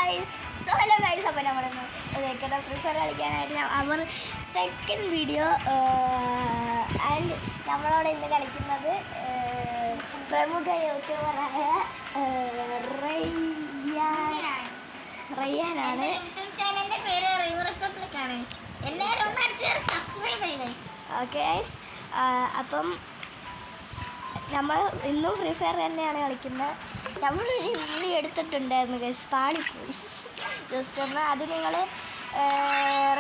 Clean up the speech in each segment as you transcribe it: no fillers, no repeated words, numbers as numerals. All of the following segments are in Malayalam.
ഗൈസ്. സോ ഹലോ ഗൈസ്, അപ്പോൾ നമ്മളിന്ന് ഫ്രീ ഫയർ കളിക്കാനായിട്ട് അവർ സെക്കൻഡ് വീഡിയോ ആൻഡ് നമ്മളോട് ഇന്ന് കളിക്കുന്നത് പ്രമുഖ യൂട്യൂബറായ റയ്യാനാണ്. ഓക്കെ ഗൈസ്, അപ്പം നമ്മൾ ഇന്നും ഫ്രീ ഫയർ തന്നെയാണ് കളിക്കുന്നത്. നമ്മളൊരു വീഡിയോ എടുത്തിട്ടുണ്ടായിരുന്നു ഗൈസ്, പാളിപ്പോയി ജസ്റ്റ് ഒന്ന്. അത് നിങ്ങൾ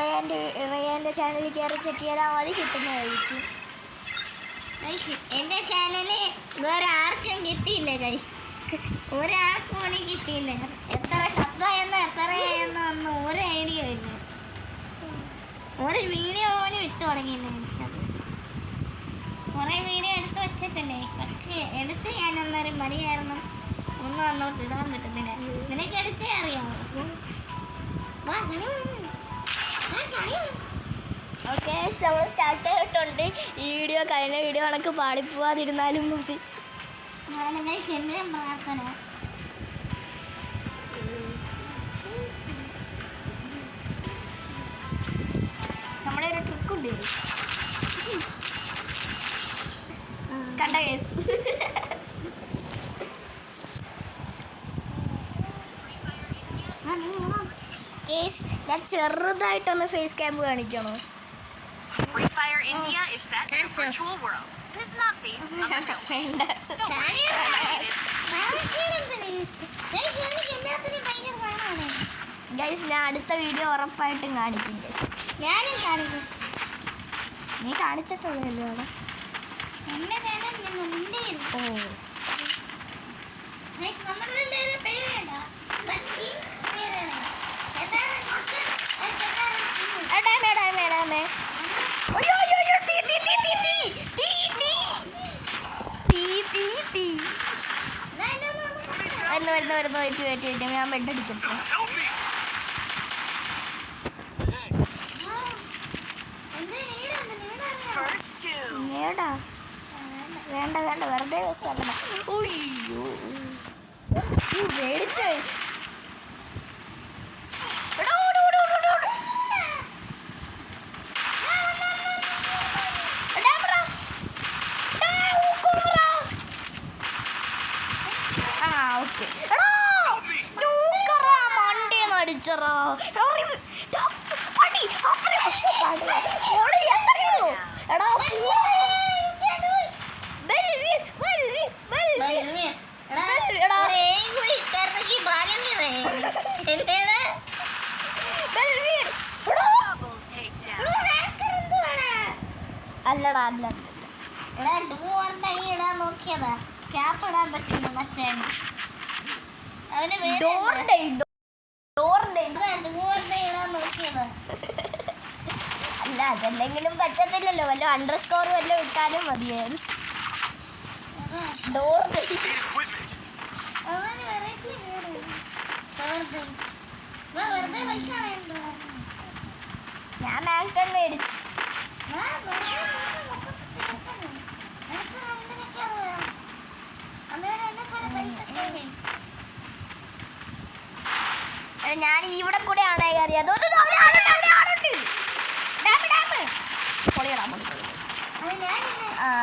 റയ്യാൻ്റെ ചാനലിൽ കയറി ചെക്ക് ചെയ്താൽ മതി, കിട്ടുന്നതായിരിക്കും. എൻ്റെ ചാനലിൽ വേറെ ആർക്കും കിട്ടിയില്ല ഗൈസ്, ഒരാൾക്ക് പോലും കിട്ടിയില്ല. എത്ര ശബ്ദമായെന്നോ എത്രയെന്നോ ഒന്നും ഒരു ഐഡിയ ഇല്ല. ഒരു വീഡിയോ പോലും ഇട്ട് തുടങ്ങിയില്ല ഗൈസ്. കുറേ വീഡിയോ എടുത്ത് വെച്ചിട്ടില്ലേ, പക്ഷേ എടുത്ത് ഞാനൊന്നൊരു മടിയായിരുന്നു, ഒന്നും അന്നോട്ട് ഇടാൻ പറ്റുന്നില്ല. നിനക്ക് എടുത്തേ അറിയാമോ? ഓക്കെ, നമ്മൾ സ്റ്റാർട്ട് ചെയ്തിട്ടുണ്ട്. ഈ വീഡിയോ കഴിഞ്ഞ വീഡിയോ കണക്ക് പാളിപ്പോവാതിരുന്നാലും മതി. എൻ്റെ പ്രാർത്ഥന. നമ്മുടെ ഒരു ട്രിക്കുണ്ട് കണ്ട കേസ്. കേസ് ഞാൻ ചെറുതായിട്ടൊന്ന് ഫേസ് ക്യാമ്പ് കാണിക്കണോ? Free Fire India is set in a virtual world and is not based on the real world. Don't worry, guys, ഞാൻ അടുത്ത വീഡിയോ ഉറപ്പായിട്ടും കാണിക്കും. ഞാനും കാണിക്കും. നീ കാണിച്ചിട്ടുള്ളല്ലോ അവിടെ. എന്നെ ഓ വരുന്നു. ഞാൻ ബെഡ് അടിക്കട്ടെ. നേടാ വേണ്ട വെറുതെ മേടിച്ചേ. അടിച്ചറാ അല്ലടാ അല്ല ഇടാൻ നോക്കിയതാ, ക്യാപ്പ് ഇടാൻ പറ്റില്ല. മറ്റേ അല്ല, അതല്ലെങ്കിലും പറ്റത്തില്ലല്ലോ, വല്ല അണ്ടർസ്കോർ വല്ലതും ഇട്ടാലും മതിയായിരുന്നു. ഞാൻ മാക്ടൺ മേടിച്ചു. ഞാൻ ഇവിടെ കൂടെ ആണ് കയറിയത്.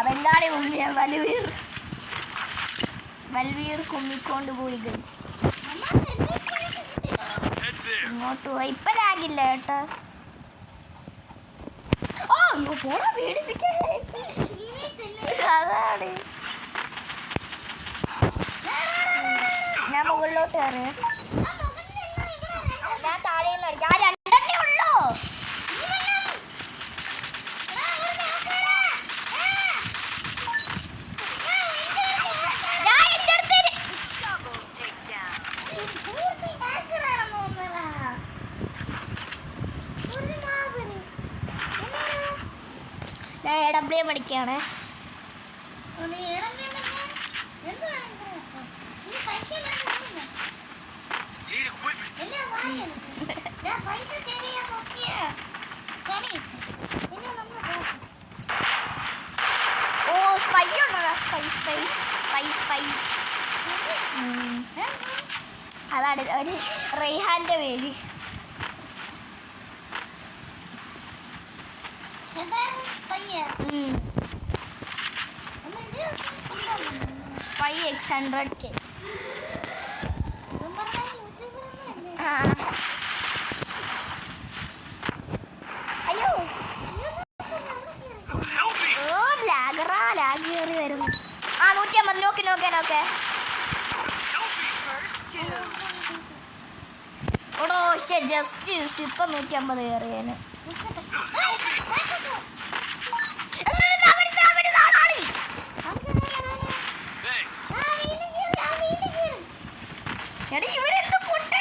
ബംഗാളി ഉള്ളിയ വൽവീർ കുമ്മിക്കൊണ്ട് പോയി ഗൈസ്. ഇങ്ങോട്ട് പോയി ഇപ്പൊ ലാഗില്ല കേട്ടോ. പോടാ, പേടിപ്പിക്കാൻ. അതാണ് ഞാൻ മുകളിലോട്ട് കയറിയ. ഞാൻ താഴെ നിന്ന് അടിക്കാം. ആ രണ്ടെണ്ണേ ഉള്ളൂ. ഞാൻ എടബ്ലിയെ പഠിക്കുകയാണ്. ഓ സ്പൈ ഉണ്ടോ? സ്പൈ ഒരു റെയ്ഹാന്റെ പേര്. Spy X100K. അയ്യോ ഓ ലാഗറാ ലാഗ് കയറി വരുന്നു. 150 നോക്കെ ഓടോ ജസ്റ്റ് ഇപ്പം 150 കയറിയാണ്. എടി ഇവരെന്ത് പൊട്ടേ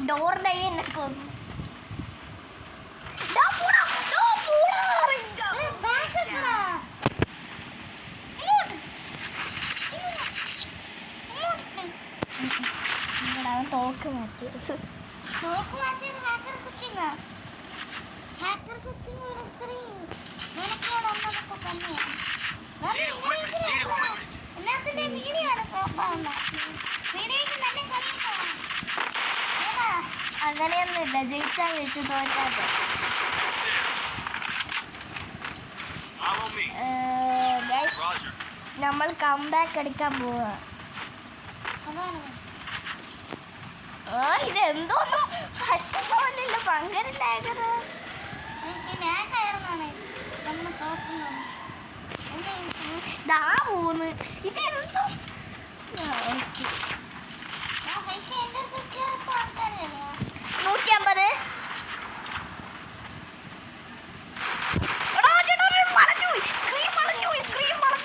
ഡോറിന്റെ തോക്ക് മാറ്റിയത് അങ്ങനെയൊന്നുമില്ല. ജയിച്ചാൽ വെച്ച് തോറ്റാതെ. നമ്മൾ കംബാക്ക് എടുക്കാൻ പോവാ. ഇതെന്തോന്നും പറ്റുന്നില്ല. ഭയങ്കര ലാഗറ്. ദാ പോന്ന് ഇതെന്തോ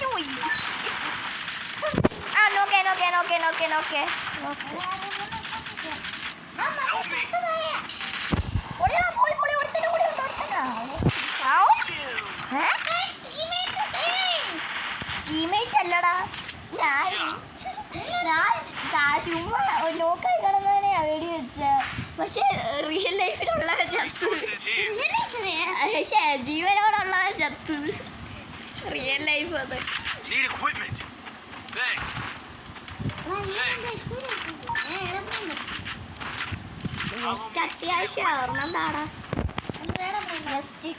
150. നോക്കെ ടീമേറ്റ് അല്ലടാ. ഞാൻ ചുമ്മാ നോക്കായി കിടന്നാണ് വെടി വെച്ച. പക്ഷെ റിയൽ ലൈഫിലുള്ള ചത്തു. പക്ഷെ ജീവനോടുള്ള ചത്തു. റിയൽ ലൈഫ് അത് വെസ്റ്റ് അത്യാവശ്യം ഓർമ്മന്താടാ. വെസ്റ്റ്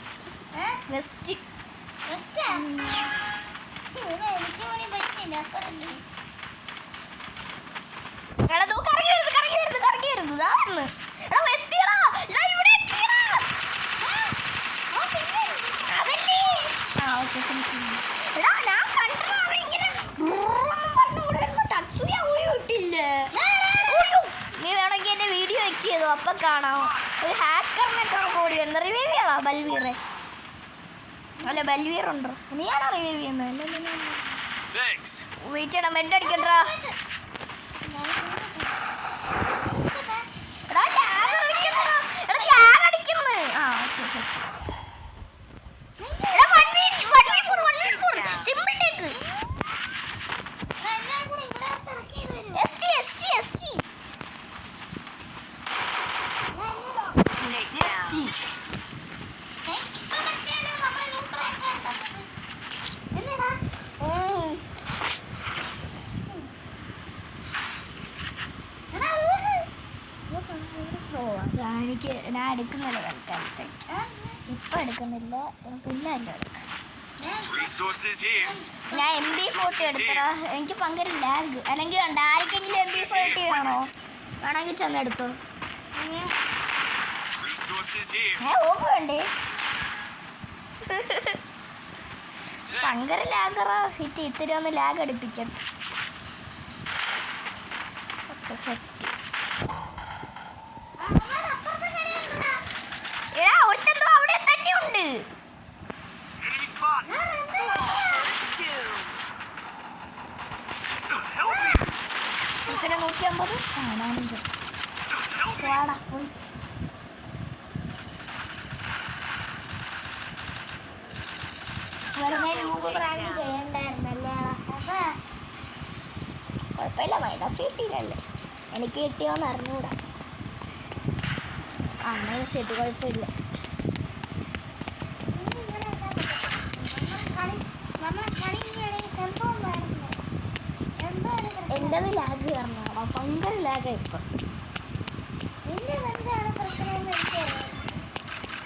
നീ വേണമെങ്കിൽ എന്റെ വീഡിയോ വെക്കിയതോ അപ്പൊ കാണാം. ഒരു ഹാക്കറിനെ കൂടി വരുന്ന റിവൈവ് ചെയ്യണോ ബൽവീറെ? അല്ല ബൽവീർ ഉണ്ടോ? നീയാണോ റിവൈവ് ചെയ്യുന്നത്? വെയിറ്റ് ചെയ്യണം. മെഡ് അടിക്കണ്ടാ. ഞാൻ എടുക്കുന്നില്ല തൽക്കാലത്തേക്ക്. ഇപ്പം എടുക്കുന്നില്ല, പിന്നെ അല്ല എടുക്കാം. ഞാൻ MP40 എടുത്തടാ. എനിക്ക് ഭയങ്കര ലാഗ്. അല്ലെങ്കിൽ ആർക്കെങ്കിലും MP40 വേണോ? വേണമെങ്കിൽ ചെന്നെടുത്തോ. ഓഫ് വേണ്ടേ? ഭയങ്കര ലാഗറാ. ഇത്തിരി ഒന്ന് ലാഗ് അടുപ്പിക്കാം. ഒക്കെ സെറ്റ്. ഒരുത്തന്തോ അവിടെ തന്നെ ഉണ്ട്. ഇത്ര 150. നാലഞ്ച് വാടാ പോയി. വെറുതെ രൂപ പ്രായം ചെയ്യണ്ടായിരുന്നല്ലേ. കുഴപ്പമില്ല, മൈനസ് കിട്ടിയില്ലല്ലേ. എനിക്ക് കിട്ടിയോന്ന് അറിഞ്ഞൂടാ. മൈനസ് കിട്ടി, കുഴപ്പമില്ല. എൻ്റെത് ലാഗ് കാരണം ഭയങ്കര ലാഗായി ഇപ്പം.